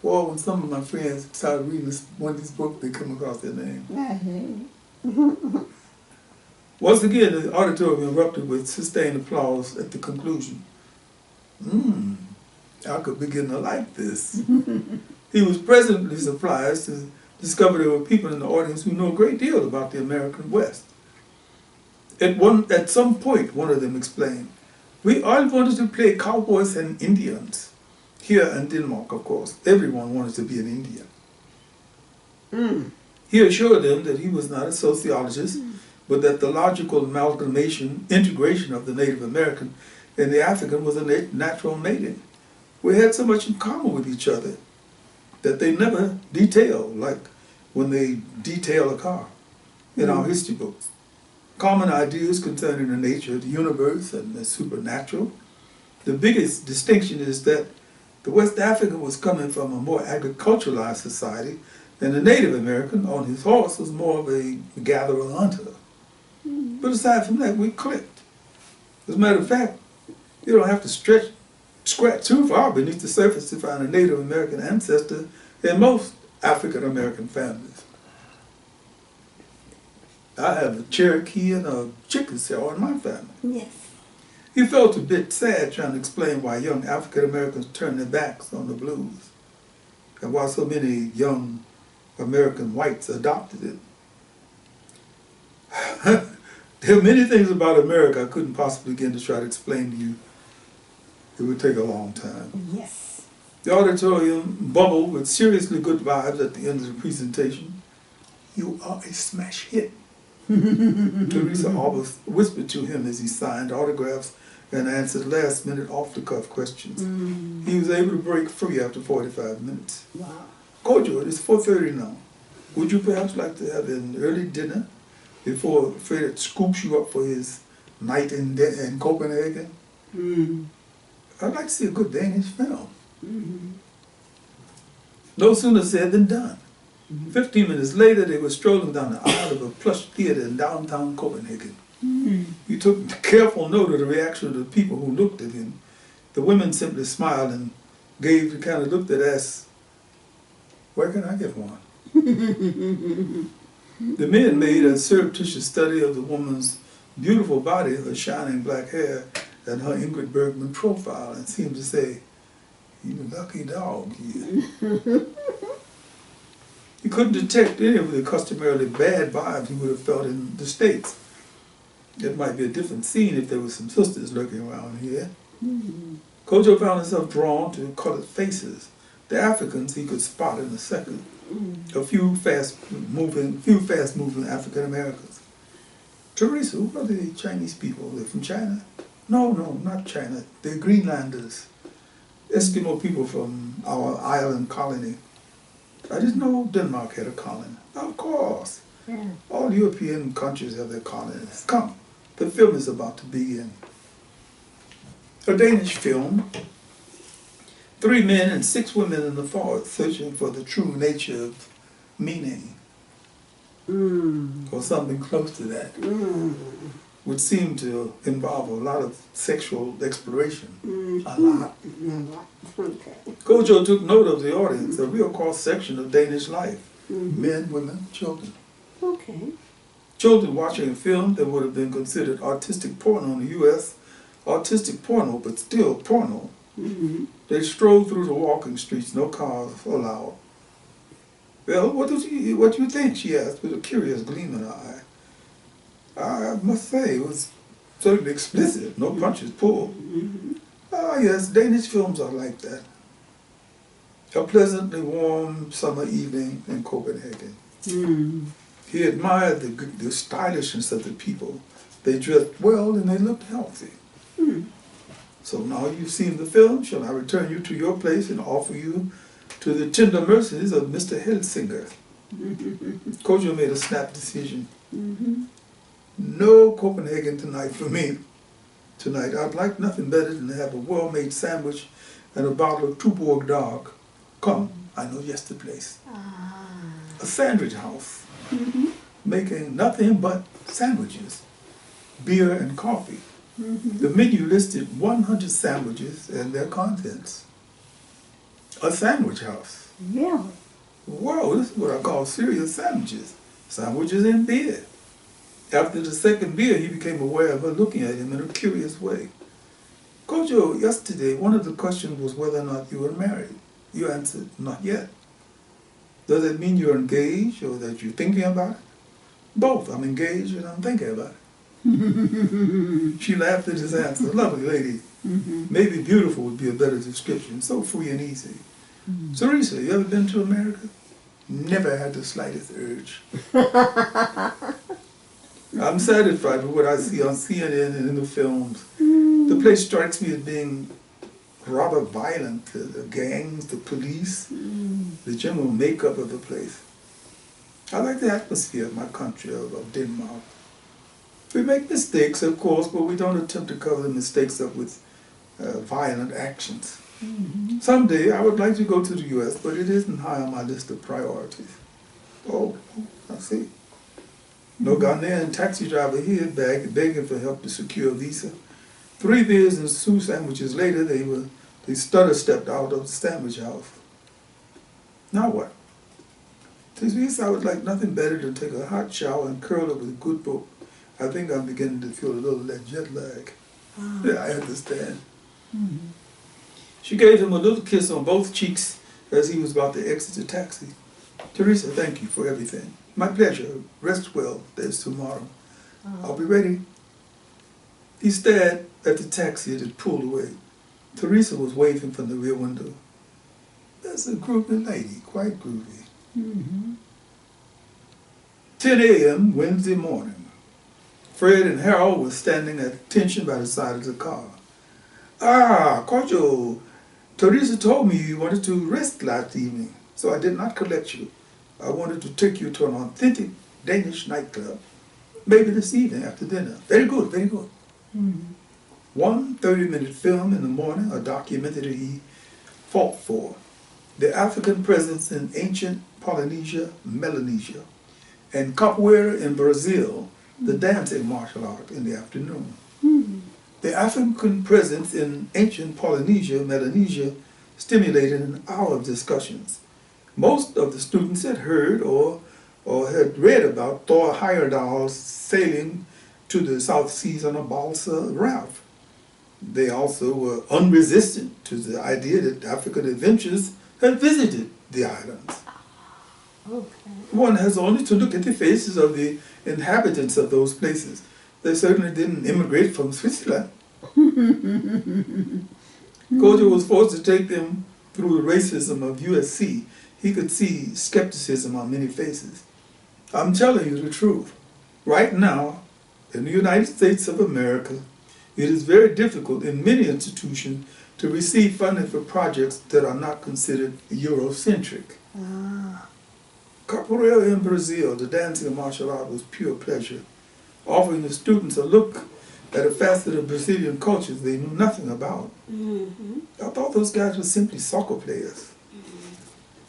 Well, when some of my friends started reading one of these books, they come across their name. Once again, the auditorium erupted with sustained applause at the conclusion. I could begin to like this. He was pleasantly surprised to discover there were people in the audience who know a great deal about the American West. At some point, one of them explained, we all wanted to play cowboys and Indians. Here in Denmark, of course, everyone wanted to be an Indian. He assured them that he was not a sociologist, but that the logical integration of the Native American and the African was a natural mating. We had so much in common with each other that they never detail, like when they detail a car in our history books. Common ideas concerning the nature of the universe and the supernatural. The biggest distinction is that the West African was coming from a more agriculturalized society, and the Native American on his horse was more of a gatherer-hunter. But aside from that, we clicked. As a matter of fact, you don't have to scratch too far beneath the surface to find a Native American ancestor in most African American families. I have a Cherokee and a Chickasaw in my family. Yes. He felt a bit sad trying to explain why young African Americans turned their backs on the blues and why so many young American whites adopted it. There are many things about America I couldn't possibly begin to try to explain to you. It would take a long time. Yes. The auditorium bubbled with seriously good vibes at the end of the presentation. You are a smash hit. Teresa always whispered to him as he signed autographs and answered last-minute off-the-cuff questions. He was able to break free after 45 minutes. Wow. Kojo, it is 4:30 now. Would you perhaps like to have an early dinner before Fred scoops you up for his night in Copenhagen? I'd like to see a good Danish film. No sooner said than done. 15 minutes later, they were strolling down the aisle of a plush theater in downtown Copenhagen. He took careful note of the reaction of the people who looked at him. The women simply smiled and gave the kind of look that asked, where can I get one? The men made a surreptitious study of the woman's beautiful body, her shining black hair, and her Ingrid Bergman profile, and seemed to say, you lucky dog, you. He couldn't detect any of the customarily bad vibes he would have felt in the States. It might be a different scene if there were some sisters lurking around here. Kojo found himself drawn to colored faces. The Africans he could spot in a second. A few fast-moving African Americans. Teresa, who are the Chinese people? They're from China? No, not China. They're Greenlanders. Eskimo people from our island colony. I didn't know Denmark had a colony. Of course. Yeah. All European countries have their colonies. Come, the film is about to begin. A Danish film. 3 men and 6 women in the forest searching for the true nature of meaning. Or something close to that. Would seem to involve a lot of sexual exploration. A lot. Okay. Kojo took note of the audience, a real cross-section of Danish life. Men, women, children. Okay. Children watching a film that would have been considered artistic porno in the U.S., artistic porno, but still porno. They strolled through the walking streets, no cars allowed. Well, what do you think? She asked with a curious gleam in her eye. I must say, it was certainly explicit, no punches pulled. Ah, yes, Danish films are like that. A pleasantly warm summer evening in Copenhagen. He admired the stylishness of the people. They dressed well and they looked healthy. So now you've seen the film, shall I return you to your place and offer you to the tender mercies of Mr. Helsinger? Kojo made a snap decision. No Copenhagen tonight for me. Tonight, I'd like nothing better than to have a well-made sandwich and a bottle of Tuborg Dog. Come, I know just the place. A sandwich house, making nothing but sandwiches, beer and coffee. The menu listed 100 sandwiches and their contents. A sandwich house. Really? Whoa, this is what I call serious sandwiches. Sandwiches and beer. After the second beer, he became aware of her looking at him in a curious way. Kojo, yesterday, one of the questions was whether or not you were married. You answered, not yet. Does it mean you're engaged or that you're thinking about it? Both. I'm engaged and I'm thinking about it. She laughed at his answer. Lovely lady. Maybe beautiful would be a better description. So free and easy. Teresa, you ever been to America? Never had the slightest urge. I'm satisfied with what I see on CNN and in the films. The place strikes me as being rather violent. The gangs, the police, the general makeup of the place. I like the atmosphere of my country, of Denmark. We make mistakes, of course, but we don't attempt to cover the mistakes up with violent actions. Someday I would like to go to the U.S., but it isn't high on my list of priorities. Oh, I see. No Ghanaian taxi driver here begging for help to secure a visa. 3 beers and 2 sandwiches later, they stutter-stepped out of the sandwich house. Now what? This I would like nothing better than take a hot shower and curl up with a good book. I think I'm beginning to feel a little less jet lag. Yeah, I understand. She gave him a little kiss on both cheeks as he was about to exit the taxi. Teresa, thank you for everything. My pleasure. Rest well. There's tomorrow. I'll be ready. He stared at the taxi as it pulled away. Teresa was waving from the rear window. That's a groovy lady, quite groovy. 10 a.m. Wednesday morning. Fred and Harold were standing at attention by the side of the car. Ah, Kojo, Teresa told me you wanted to rest last evening, so I did not collect you. I wanted to take you to an authentic Danish nightclub, maybe this evening after dinner. Very good, very good. One 30-minute film in the morning, a documentary he fought for. The African presence in ancient Polynesia, Melanesia, and capoeira in Brazil, the dancing martial art, in the afternoon. The African presence in ancient Polynesia, Melanesia, stimulated an hour of discussions. Most of the students had heard or had read about Thor Heyerdahl's sailing to the South Seas on a balsa raft. They also were unresistant to the idea that African adventurers had visited the islands. One has only to look at the faces of the inhabitants of those places. They certainly didn't immigrate from Switzerland. Kojo was forced to take them through the racism of USC. He could see skepticism on many faces. I'm telling you the truth. Right now, in the United States of America, it is very difficult in many institutions to receive funding for projects that are not considered Eurocentric. Capoeira in Brazil, the dancing martial art, was pure pleasure, offering the students a look at a facet of Brazilian cultures they knew nothing about. I thought those guys were simply soccer players.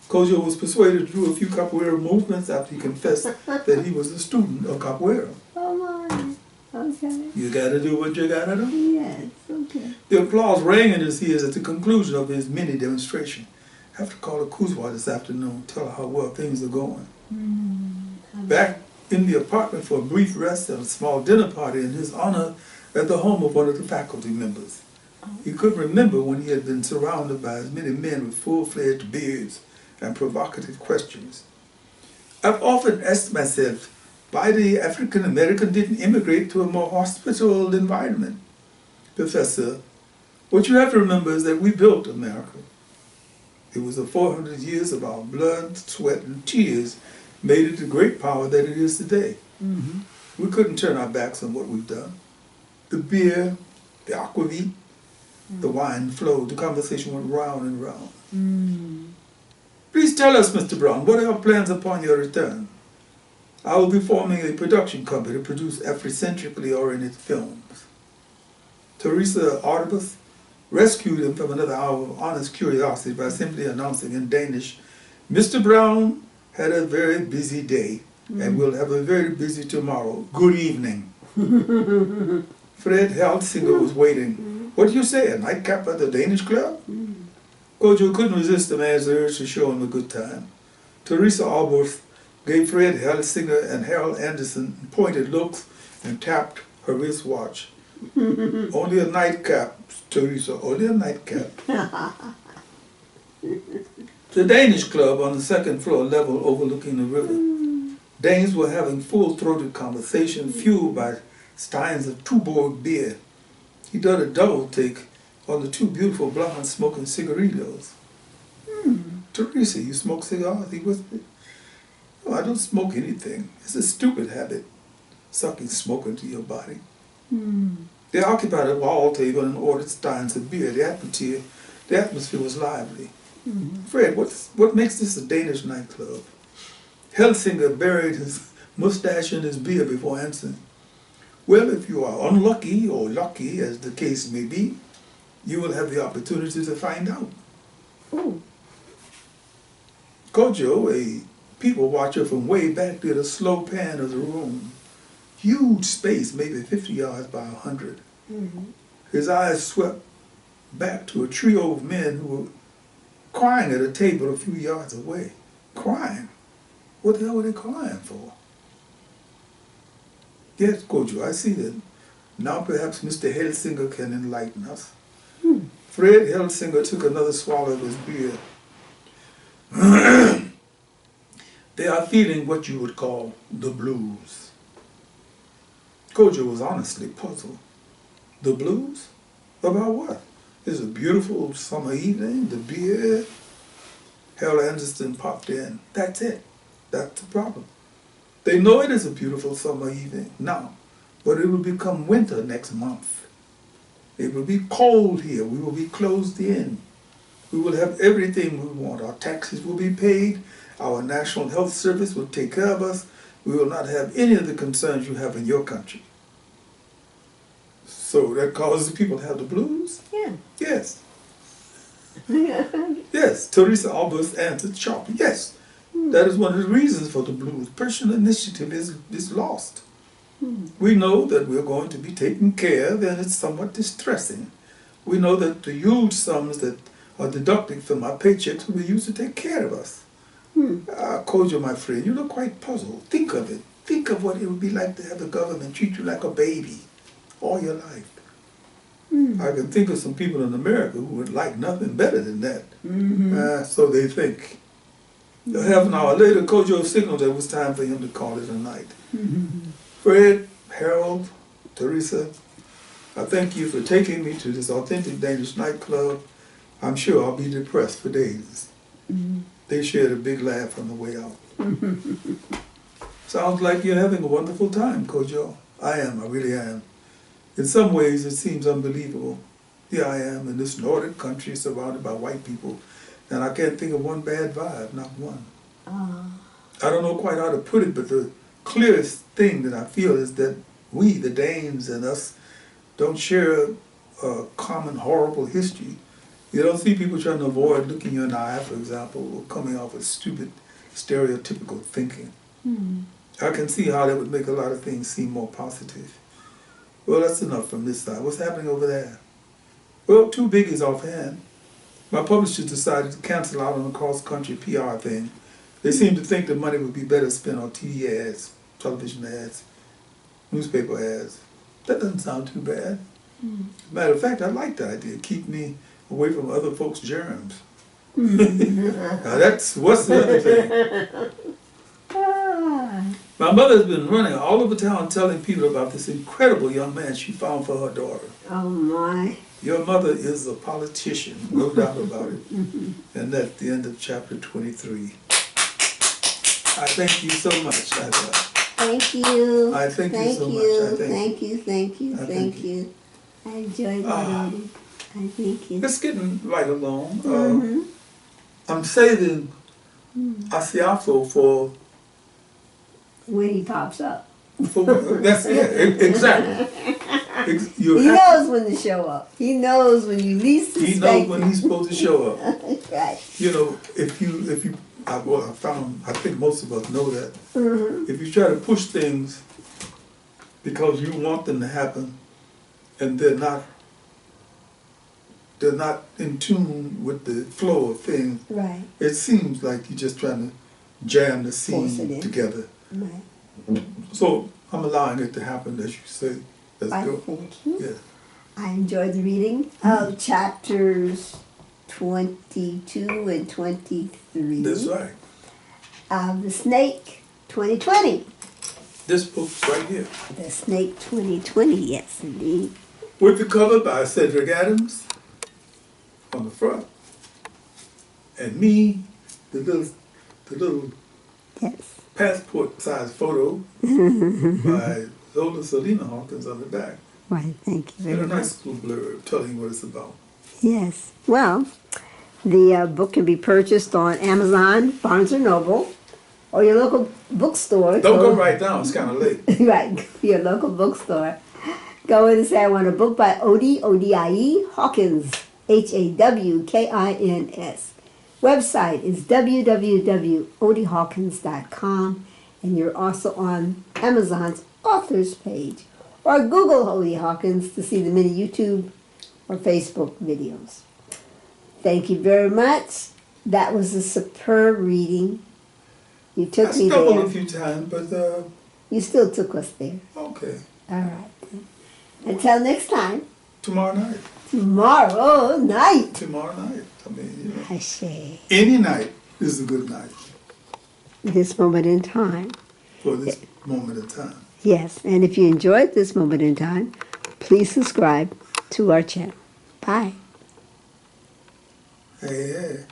Kojo was persuaded to do a few capoeira movements after he confessed that he was a student of capoeira. Oh my. Okay. You gotta do what you gotta do. Yes, okay. The applause rang in his ears at the conclusion of his mini demonstration. I have to call her Kuzwa this afternoon, tell her how well things are going. Back in the apartment for a brief rest and a small dinner party in his honor at the home of one of the faculty members. He couldn't remember when he had been surrounded by as many men with full-fledged beards and provocative questions. I've often asked myself why the African American didn't immigrate to a more hospitable environment. Professor, what you have to remember is that we built America. It was the 400 years of our blood, sweat, and tears made it the great power that it is today. Mm-hmm. We couldn't turn our backs on what we've done. The beer, the aquavit, the wine flowed, the conversation went round and round. Mm. Please tell us, Mr. Brown, what are your plans upon your return? I will be forming a production company to produce Afrocentrically oriented films. Teresa Audibus rescued him from another hour of honest curiosity by simply announcing in Danish, Mr. Brown had a very busy day and will have a very busy tomorrow. Good evening. Fred Helsinger was waiting. What do you say, a nightcap at the Danish club? Kojo couldn't resist the man's urge to show him a good time. Teresa Alborth gave Fred Helsinger and Harold Anderson pointed looks and tapped her wristwatch. Only a nightcap, Teresa, only a nightcap. The Danish club on the second floor level overlooking the river. Danes were having full-throated conversation fueled by steins of Tuborg beer. He did a double take on the two beautiful blondes smoking cigarillos. Teresa, you smoke cigars? He whispered. Oh, I don't smoke anything. It's a stupid habit, sucking smoke into your body. They occupied a wall table and ordered steins of beer. The atmosphere was lively. Fred, what makes this a Danish nightclub? Helsinger buried his mustache in his beer before answering. Well, if you are unlucky or lucky, as the case may be, you will have the opportunity to find out. Oh. Kojo, a people watcher from way back, did a slow pan of the room. Huge space, maybe 50 yards by 100. His eyes swept back to a trio of men who were crying at a table a few yards away. Crying? What the hell were they crying for? Yes, Kojo, I see that. Now perhaps Mr. Helsinger can enlighten us. Fred Helsinger took another swallow of his beer. They are feeling what you would call the blues. Kojo was honestly puzzled. The blues? About what? It's a beautiful summer evening, the beer. Harold Anderson popped in. That's it. That's the problem. They know it is a beautiful summer evening now, but it will become winter next month. It will be cold here. We will be closed in. We will have everything we want. Our taxes will be paid. Our National Health Service will take care of us. We will not have any of the concerns you have in your country. So that causes people to have the blues? Yeah. Yes. Yes, Teresa Albers answered sharply. Yes, that is one of the reasons for the blues. Personal initiative is lost. We know that we're going to be taken care of, and it's somewhat distressing. We know that the huge sums that are deducted from our paychecks will be used to take care of us. Kojo, my friend, you look quite puzzled. Think of it. Think of what it would be like to have the government treat you like a baby all your life. I can think of some people in America who would like nothing better than that. So they think. A half an hour later, Kojo signaled that it was time for him to call it a night. Fred, Harold, Teresa, I thank you for taking me to this authentic Danish nightclub. I'm sure I'll be depressed for days. They shared a big laugh on the way out. Sounds like you're having a wonderful time, Kojo. I am, I really am. In some ways, it seems unbelievable. Here I am in this Nordic country surrounded by white people, and I can't think of one bad vibe, not one. I don't know quite how to put it, but the clearest thing that I feel is that we, the Danes and us, don't share a common horrible history. You don't see people trying to avoid looking you in the eye, for example, or coming off with stupid, stereotypical thinking. I can see how that would make a lot of things seem more positive. Well, that's enough from this side. What's happening over there? Well, two biggies offhand. My publishers decided to cancel out on a cross-country PR thing. They seem to think the money would be better spent on TV ads, television ads, newspaper ads. That doesn't sound too bad. Matter of fact, I like that idea. Keep me away from other folks' germs. Now what's the other thing? My mother has been running all over town telling people about this incredible young man she found for her daughter. Oh my. Your mother is a politician, no doubt about it. And that's the end of chapter 23. I thank you so much. Thank you. I thank you so much. I Thank you. Thank you. I enjoyed that, Odie. I thank you. It's getting right along. I'm saving Asiafo for When he pops up. that's it. Exactly. He knows when to show up. He knows when you least suspect He knows when he's supposed to show up. Right. You know, if you, I found, I think most of us know that. If you try to push things because you want them to happen, and they're not in tune with the flow of things, Right. it seems like you're just trying to jam the scene together. Right. So I'm allowing it to happen, as you say. Let's go. Thank you. Yeah. I enjoyed the reading of chapters 22 and 23. That's right. The Snake 2020. This book's right here. The Snake 2020, yes indeed. With the cover by Cedric Adams on the front. And me, the little Yes. passport size photo by Zola Salena-Hawkins on the back. Right, thank you very And a much. nice little blurb telling you what it's about. Yes. Well, the book can be purchased on Amazon, Barnes & Noble, or your local bookstore. Don't go right now, it's kind of late. Right, your local bookstore. Go in and say, I want a book by Odie, O-D-I-E, Hawkins, H-A-W-K-I-N-S. Website is www.odiehawkins.com, and you're also on Amazon's authors page, or Google Odie Hawkins to see the many YouTube or Facebook videos. Thank you very much. That was a superb reading. You took me I stumbled there. a few times, but You still took us there. okay. All right. Then. Until next time. Tomorrow night. Tomorrow night. Tomorrow night. I mean, you know, I say. any night is a good night This moment in time. for this moment in time. Yes, and if you enjoyed this moment in time, please subscribe to our channel. Bye. Hey, hey.